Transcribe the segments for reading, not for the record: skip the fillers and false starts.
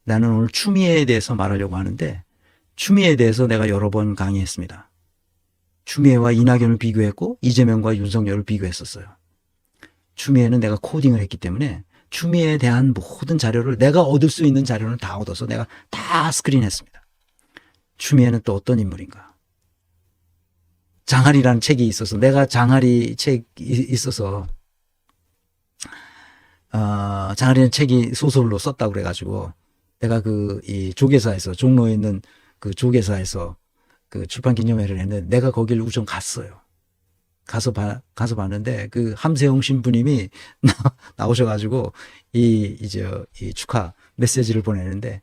나는 오늘 추미애에 대해서 말하려고 하는데, 추미애에 대해서 내가 여러 번 강의했습니다. 추미애와 이낙연을 비교했고 이재명과 윤석열을 비교했었어요. 추미애는 내가 코딩을 했기 때문에 추미애에 대한 모든 자료를, 내가 얻을 수 있는 자료는 다 얻어서 내가 다 스크린했습니다. 추미애는 또 어떤 인물인가? 장하리라는 책이 있어서, 내가 장하리 책이 있어서 장하리는 책이 소설로 썼다고 그래가지고 내가 이 조계사에서, 종로에 있는 그 조계사에서 그 출판 기념회를 했는데 내가 거기를 우선 갔어요. 가서 봤는데 그 함세홍 신부님이 나오셔가지고 이 축하 메시지를 보내는데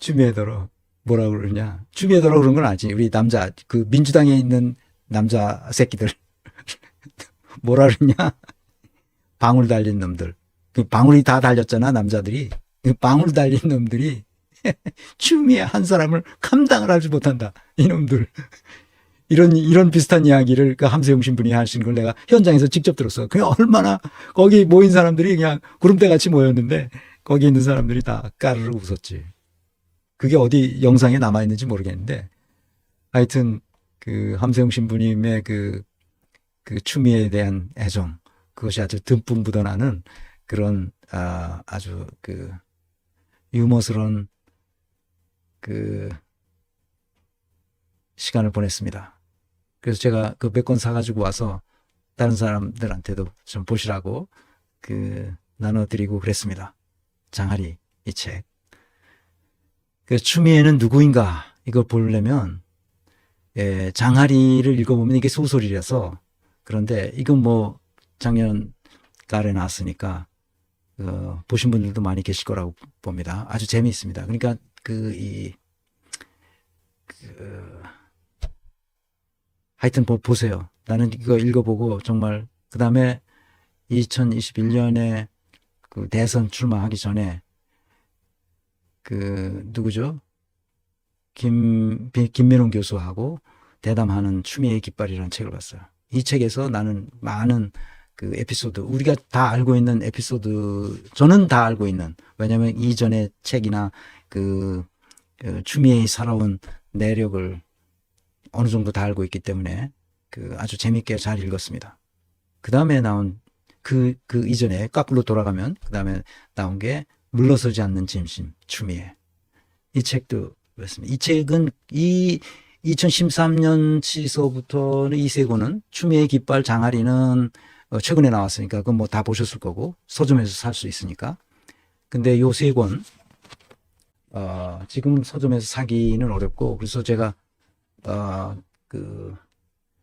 추미애더러 뭐라고 그러냐. 추미애더러 그런 건 아니지. 우리 남자, 그 민주당에 있는 남자 새끼들 뭐라 그러냐. 방울 달린 놈들. 그 방울이 다 달렸잖아, 남자들이. 그 방울 달린 놈들이 추미애 한 사람을 감당을 하지 못한다. 이놈들. 이런 비슷한 이야기를 그 함세웅 신분이 하시는 걸 내가 현장에서 직접 들었어. 그냥 얼마나 거기 모인 사람들이 그냥 구름대 같이 모였는데 거기 있는 사람들이 다 까르르 웃었지. 그게 어디 영상에 남아있는지 모르겠는데 하여튼 그 함세웅 신부님의 그 추미애에 대한 애정, 그것이 아주 듬뿍 묻어나는 그런 아주 그 유머스러운 그 시간을 보냈습니다. 그래서 제가 그 몇 권 사가지고 와서 다른 사람들한테도 좀 보시라고 나눠드리고 그랬습니다. 장하리 이 책. 그래서 추미애는 누구인가 이걸 보려면 장하리를 읽어보면 이게 소설이라서, 그런데 이건 뭐 작년가을에 나왔으니까 보신 분들도 많이 계실 거라고 봅니다. 아주 재미있습니다. 그러니까 하여튼 보세요. 나는 이거 읽어보고 정말, 그 다음에 2021년에 그 대선 출마하기 전에 누구죠? 김민웅 교수하고 대담하는 추미애의 깃발이라는 책을 봤어요. 이 책에서 나는 많은 그 에피소드, 우리가 다 알고 있는 에피소드, 저는 다 알고 있는, 왜냐하면 이전의 책이나 추미애의 살아온 내력을 어느 정도 다 알고 있기 때문에 아주 재밌게 잘 읽었습니다. 그 다음에 나온 이전에 거꾸로 돌아가면 그 다음에 나온 게 물러서지 않는 짐심, 추미애. 이 책도 그렇습니다. 이 책은 2013년 치서부터는 이 세 권은, 추미애의 깃발, 장하리는 최근에 나왔으니까 그건 뭐 다 보셨을 거고 서점에서 살 수 있으니까. 근데 요 세 권 지금 서점에서 사기는 어렵고, 그래서 제가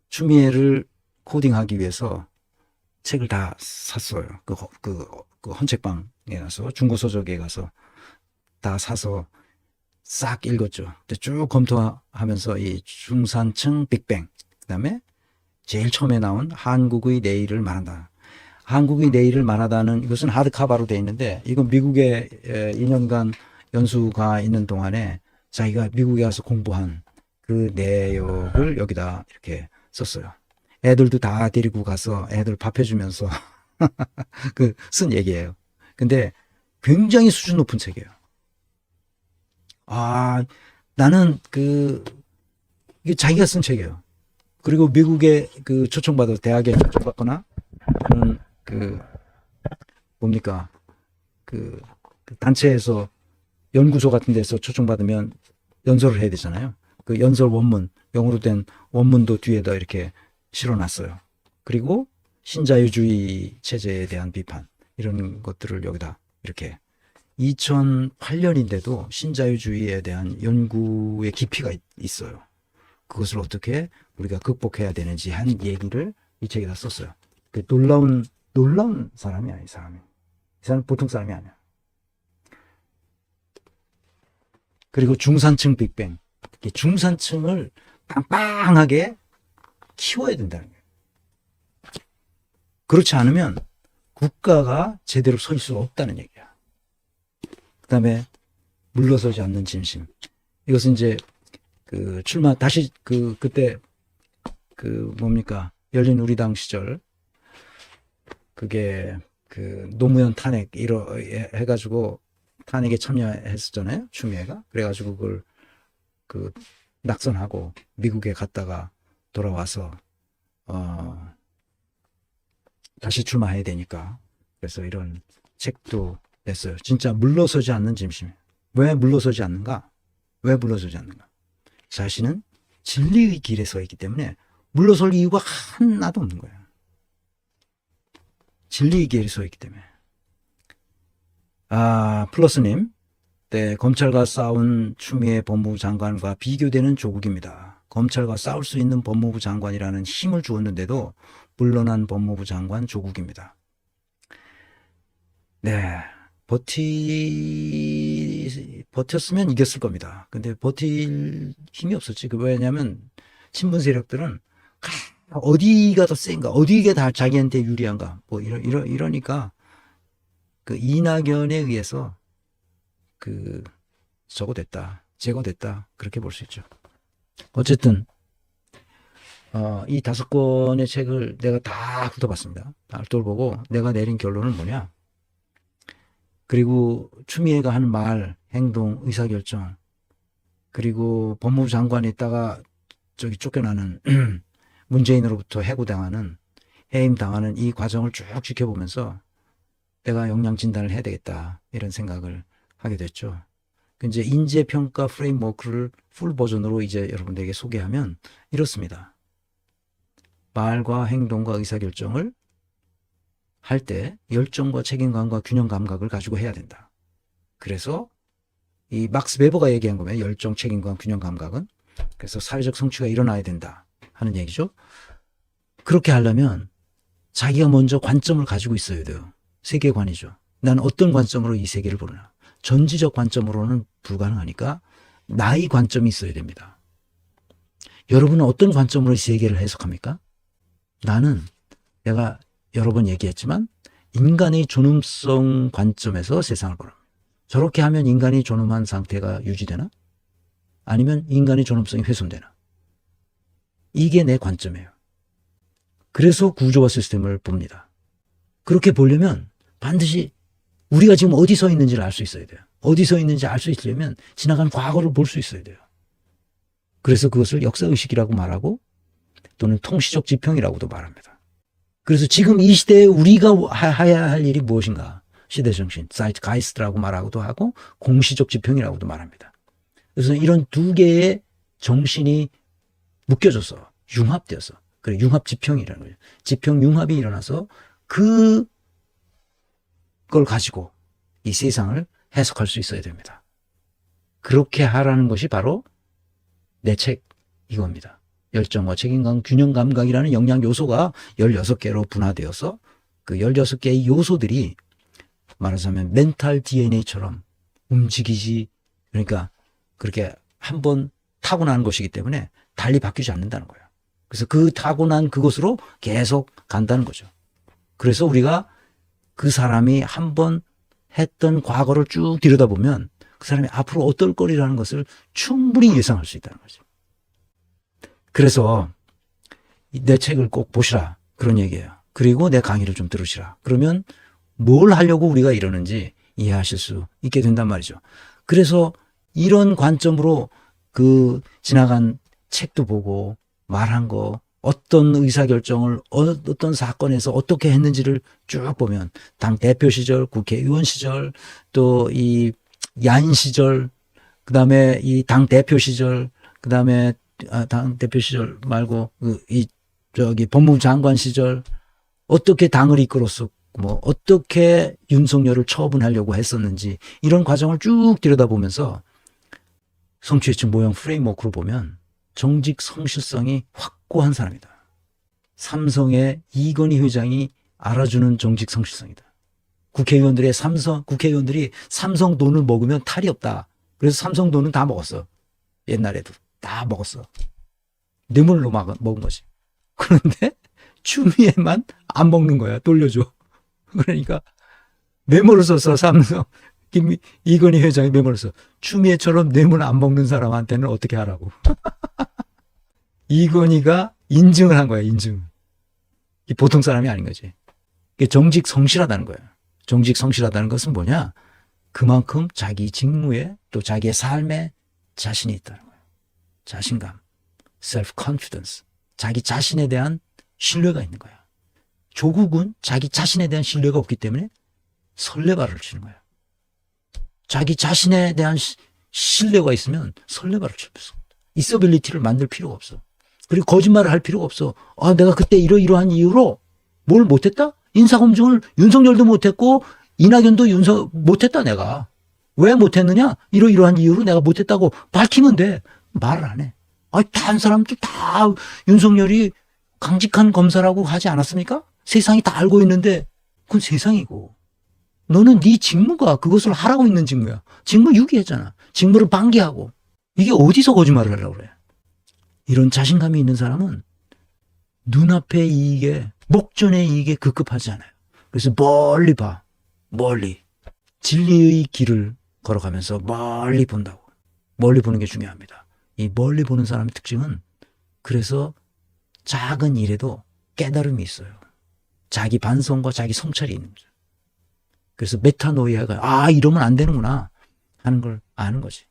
추미애를 코딩하기 위해서 책을 다 샀어요. 그 헌책방에 가서, 중고서적에 가서 다 사서 싹 읽었죠. 쭉 검토하면서 이 중산층 빅뱅, 그 다음에 제일 처음에 나온 한국의 내일을 말한다. 한국의 내일을 말하다는, 이것은 하드카바로 되어 있는데, 이건 미국에 2년간 연수가 있는 동안에 자기가 미국에 가서 공부한 그 내역을 여기다 이렇게 썼어요. 애들도 다 데리고 가서 애들 밥 해주면서 쓴 얘기예요. 근데 굉장히 수준 높은 책이에요. 나는 이게 자기가 쓴 책이에요. 그리고 미국에 초청받아서 대학에 초청받거나, 뭡니까, 단체에서 연구소 같은 데서 초청받으면 연설을 해야 되잖아요. 그 연설 원문, 영어로 된 원문도 뒤에다 이렇게 실어놨어요. 그리고 신자유주의 체제에 대한 비판, 이런 것들을 여기다 이렇게, 2008년인데도 신자유주의에 대한 연구의 깊이가 있어요. 그것을 어떻게 우리가 극복해야 되는지 한 얘기를 이 책에다 썼어요. 놀라운 사람이야, 이 사람이. 이 사람은 보통 사람이 아니야. 그리고 중산층 빅뱅. 중산층을 빵빵하게 키워야 된다는 거예요. 그렇지 않으면 국가가 제대로 설 수 없다는 얘기야. 그 다음에 물러서지 않는 진심. 이것은 이제 출마 다시 그때 뭡니까, 열린 우리당 시절, 그게 그 노무현 탄핵 해가지고 탄핵에 참여했었잖아요. 추미애가. 그래가지고 그걸 그 낙선하고 미국에 갔다가 돌아와서 다시 출마해야 되니까 그래서 이런 책도 냈어요. 진짜 물러서지 않는 짐심이에요. 왜 물러서지 않는가? 왜 물러서지 않는가? 자신은 진리의 길에 서 있기 때문에 물러설 이유가 하나도 없는 거예요. 진리의 길에 서 있기 때문에. 플러스님, 네, 검찰과 싸운 추미애 법무부 장관과 비교되는 조국입니다. 검찰과 싸울 수 있는 법무부 장관이라는 힘을 주었는데도 물러난 법무부 장관 조국입니다. 네, 버텼으면 이겼을 겁니다. 근데 버틸 힘이 없었지. 왜냐하면 친문 세력들은 어디가 더 센가, 어디가 다 자기한테 유리한가, 뭐 이러니까 그 이낙연에 의해서 제거됐다 그렇게 볼 수 있죠. 어쨌든 이 5권의 책을 내가 다 훑어봤습니다. 다 훑어보고 내가 내린 결론은 뭐냐? 그리고 추미애가 하는 말, 행동, 의사결정, 그리고 법무부 장관에 있다가 저기 쫓겨나는 문재인으로부터 해고당하는, 해임당하는 이 과정을 쭉 지켜보면서 내가 역량 진단을 해야 되겠다 이런 생각을 하게 됐죠. 이제 인재평가 프레임워크를 풀 버전으로 이제 여러분들에게 소개하면 이렇습니다. 말과 행동과 의사결정을 할 때 열정과 책임감과 균형 감각을 가지고 해야 된다. 그래서 이 막스 베버가 얘기한 거면 열정, 책임감, 균형 감각은 그래서 사회적 성취가 일어나야 된다 하는 얘기죠. 그렇게 하려면 자기가 먼저 관점을 가지고 있어야 돼요. 세계관이죠. 나는 어떤 관점으로 이 세계를 보느냐. 전지적 관점으로는 불가능하니까 나의 관점이 있어야 됩니다. 여러분은 어떤 관점으로 이 세계를 해석합니까? 나는 내가 여러 번 얘기했지만 인간의 존엄성 관점에서 세상을 보랍니다. 저렇게 하면 인간이 존엄한 상태가 유지되나? 아니면 인간의 존엄성이 훼손되나? 이게 내 관점이에요. 그래서 구조와 시스템을 봅니다. 그렇게 보려면 반드시 우리가 지금 어디 서 있는지를 알 수 있어야 돼요. 어디 서 있는지 알 수 있으려면 지나간 과거를 볼 수 있어야 돼요. 그래서 그것을 역사의식이라고 말하고 또는 통시적 지평이라고도 말합니다. 그래서 지금 이 시대에 우리가 해야 할 일이 무엇인가? 시대정신, 사이트가이스트라고 말하고도 하고 공시적 지평이라고도 말합니다. 그래서 이런 두 개의 정신이 묶여져서 융합되어서 그래 융합지평이라는 거예요. 지평 융합이 일어나서 그걸 가지고 이 세상을 해석할 수 있어야 됩니다. 그렇게 하라는 것이 바로 내 책 이겁니다. 열정과 책임감, 균형 감각이라는 영양 요소가 16개로 분화되어서 그 16개의 요소들이 말하자면 멘탈 DNA처럼 움직이지, 그러니까 그렇게 한번 타고난 것이기 때문에 달리 바뀌지 않는다는 거예요. 그래서 그 타고난 그것으로 계속 간다는 거죠. 그래서 우리가 그 사람이 한번 했던 과거를 쭉 들여다보면 그 사람이 앞으로 어떨 거리라는 것을 충분히 예상할 수 있다는 거죠. 그래서 내 책을 꼭 보시라 그런 얘기예요. 그리고 내 강의를 좀 들으시라. 그러면 뭘 하려고 우리가 이러는지 이해하실 수 있게 된단 말이죠. 그래서 이런 관점으로 그 지나간 책도 보고 말한 거 어떤 의사결정을 어떤 사건에서 어떻게 했는지를 쭉 보면 당 대표 시절, 국회의원 시절, 또 이 야인 시절, 그 다음에 이 당 대표 시절, 그 다음에 당 대표 시절 말고 법무부 장관 시절 어떻게 당을 이끌었었고 뭐 어떻게 윤석열을 처분하려고 했었는지 이런 과정을 쭉 들여다보면서 성취의측 모형 프레임워크로 보면 정직 성실성이 확고한 사람이다. 삼성의 이건희 회장이 알아주는 정직 성실성이다. 국회의원들이 삼성 돈을 먹으면 탈이 없다. 그래서 삼성 돈은 다 먹었어. 옛날에도 다 먹었어. 뇌물로 먹은 거지. 그런데 추미애만 안 먹는 거야. 돌려줘. 그러니까 메모를 써서 삼성 이건희 회장이 메모를 써. 추미애처럼 뇌물 안 먹는 사람한테는 어떻게 하라고. 이건희가 인증을 한 거야. 인증. 이 보통 사람이 아닌 거지. 이게 정직성실하다는 거예요. 정직성실하다는 것은 뭐냐? 그만큼 자기 직무에 또 자기의 삶에 자신이 있다는 거예요. 자신감, self-confidence. 자기 자신에 대한 신뢰가 있는 거예요. 조국은 자기 자신에 대한 신뢰가 없기 때문에 설레발을 치는 거예요. 자기 자신에 대한 신뢰가 있으면 설레발을 칠 수 없어. 있어빌리티를 만들 필요가 없어. 그리고 거짓말을 할 필요가 없어. 아, 내가 그때 이러이러한 이유로 뭘 못했다? 인사검증을 윤석열도 못했고 이낙연도 못했다 내가. 왜 못했느냐? 이러이러한 이유로 내가 못했다고 밝히면 돼. 말을 안 해. 아, 다른 사람들 다 윤석열이 강직한 검사라고 하지 않았습니까? 세상이 다 알고 있는데 그건 세상이고. 너는 네 직무가 그것을 하라고 있는 직무야. 직무 유기했잖아. 직무를 방기하고. 이게 어디서 거짓말을 하려고 그래. 이런 자신감이 있는 사람은 눈앞의 이익에, 목전의 이익에 급급하지 않아요. 그래서 멀리 봐. 멀리. 진리의 길을 걸어가면서 멀리 본다고. 멀리 보는 게 중요합니다. 이 멀리 보는 사람의 특징은 그래서 작은 일에도 깨달음이 있어요. 자기 반성과 자기 성찰이 있는 거죠. 그래서 메타노이아가 아 이러면 안 되는구나 하는 걸 아는 거지.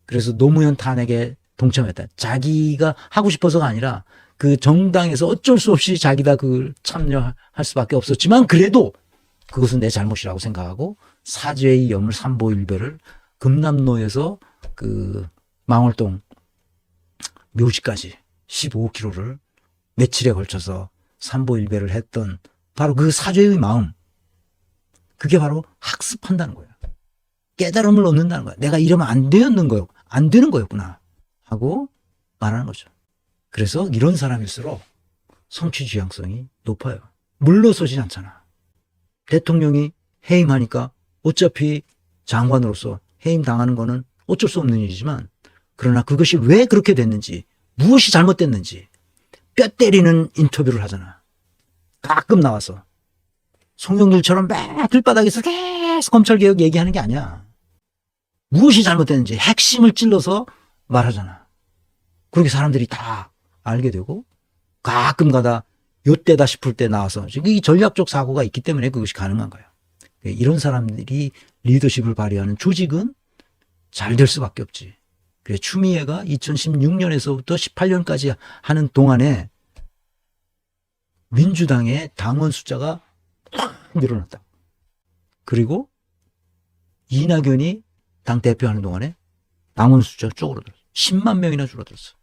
그래서 노무현 탄핵에 동참했다. 자기가 하고 싶어서가 아니라 그 정당에서 어쩔 수 없이 자기가 그걸 참여할 수밖에 없었지만 그래도 그것은 내 잘못이라고 생각하고 사죄의 염을 삼보일배를 금남로에서 그 망월동 묘지까지 15km를 며칠에 걸쳐서 삼보일배를 했던 바로 그 사죄의 마음. 그게 바로 학습한다는 거예요. 깨달음을 얻는다는 거예요. 내가 이러면 안 되는 거였구나 하고 말하는 거죠. 그래서 이런 사람일수록 성취 지향성이 높아요. 물러서지 않잖아. 대통령이 해임하니까 어차피 장관으로서 해임 당하는 거는 어쩔 수 없는 일이지만 그러나 그것이 왜 그렇게 됐는지 무엇이 잘못됐는지 뼈 때리는 인터뷰를 하잖아. 가끔 나와서 송영길처럼 막 길바닥에서 계속 검찰개혁 얘기하는 게 아니야. 무엇이 잘못됐는지 핵심을 찔러서 말하잖아. 그렇게 사람들이 다 알게 되고 가끔 가다 요때다 싶을 때 나와서 이 전략적 사고가 있기 때문에 그것이 가능한 거예요. 이런 사람들이 리더십을 발휘하는 조직은 잘 될 수밖에 없지. 그래서 추미애가 2016년에서부터 18년까지 하는 동안에 민주당의 당원 숫자가 늘어났다. 그리고 이낙연이 당 대표하는 동안에 당원 숫자가 쪼그라들었어. 10만 명이나 줄어들었어.